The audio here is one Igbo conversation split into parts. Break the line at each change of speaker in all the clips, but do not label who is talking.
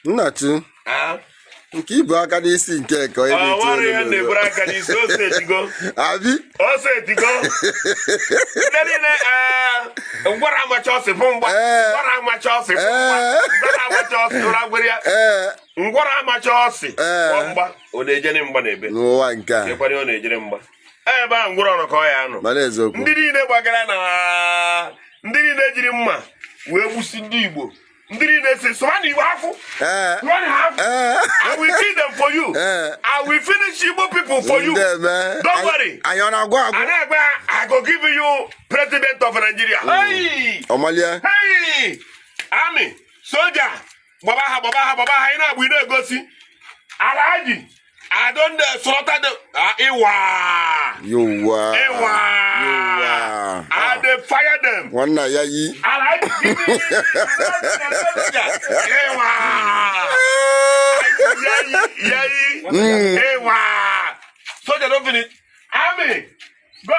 Nna tu. Nke ibu aka n'isi nke ka onye na-etu
ọrụ ya na-eburu aka n'isi ose etigo
abi
ose etigo ndị niile ngwara amacha ọsị bụ mgba ngwara amacha ọsị bụ mgba ngwara amacha ọsị ụra gwere ya ngwara amacha ọsị bụ mgba ọ na-ejere mgba n'ebe
n'ụwa nke a
chekwara ọ na-ejere mgba ebe a ngwara ọrụ ka ọ ya anọ
mana eziokwu
ndị niile gbagara na ndị niile jiri mma wee gbusi ndị Igbo ndị niile si sụwa na Igbo afụ I will kill them for you. I will finish Igbo people for you. Don't worry. I go give you president of Nigeria. Hey!
Omalia.
Hey! Army, soldier. Babaha, ina we no go see. Alhaji, I don't slaughter the Iwa. I dey fire them.
One na yayi.
Alhaji, give me Iwa. Ewa. Soldier don't finish. Army. Go.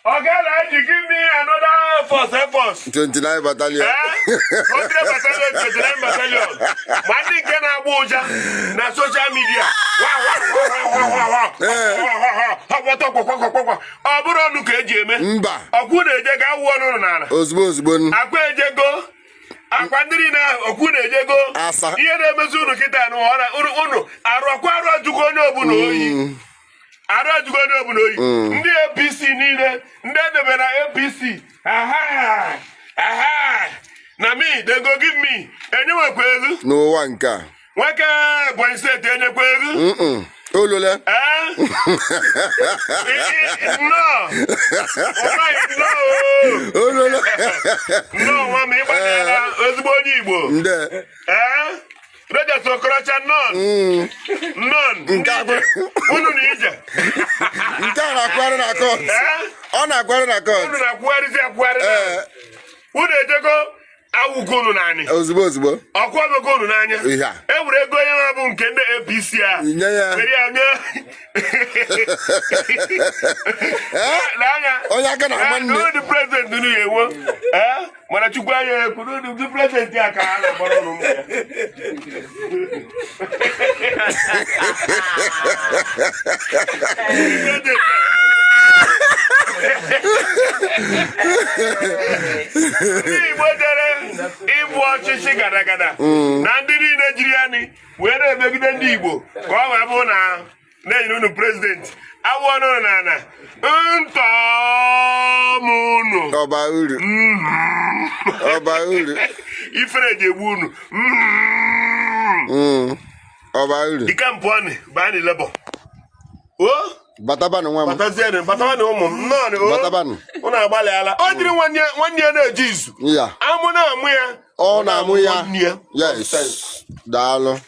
Okay, Alhaji, give me another force.
29 battalion.
29 battalion. One thing can Abuja na social media. Ọbụrụ ọnụ ka eji eme.
Mba.
Ọkwụ na-eje ga awụ ọnụ n'ala.
Ozugbo.
Akwa ejego. Akwa ndịrị na ọkwụ na-ejego.
Asa.
Ihe na-emezi unu kịta unu arụkwa arụ ajụgo onye ọbụla oyi. Arụ ajụgo onye ọbụla oyi. Ndị APC niile, ndị edebe na APC. Na me, they go give me. Enywekwa ego.
N'ụwa nke a.
Nwoke Ebonyi steeti enyekwa ego.
Olole.
No.
Olole.
No, mama, ịgbanyela ezigbo onye Igbo.
Nde.
Rejas Okorocha none. Unu na ije.
Nke a na-akwari na court. Ọ na-akwari na court.
Unu na-akwari. Unu ejego awụgo unu n'anya.
Ozugbo.
Ọkwa ego unu n'anya. Ewere ego onye ma bụ nke ndị APC a.
Nye ya.
Were ya nye.
Onye aka na ama nne.
Ndị president nụ ya ewo. Mana Chukwu anya ekwu ndị president ya ka ha na-agbara ọnụ m ya. Ndị Igbo dere ịbụ ọchịchị gada na ndị niile jiri anyị wee na-emegide ndị Igbo ka ọ wee bụ na na-enyere unu prezident awụ ọnụ n'ala ntọmụnụ
ọba uru
ifere ji egbu unu
ọba uru
dịka mpụ ọnị baa n'ilebọ
batabanụ nwa m
batabanụ ụmụ m
batabanụ
unu agbalịala ọ dịrị nwanne ya na-eji izu amụ na-amụ ya
ọ na-amụ ya yes daalụ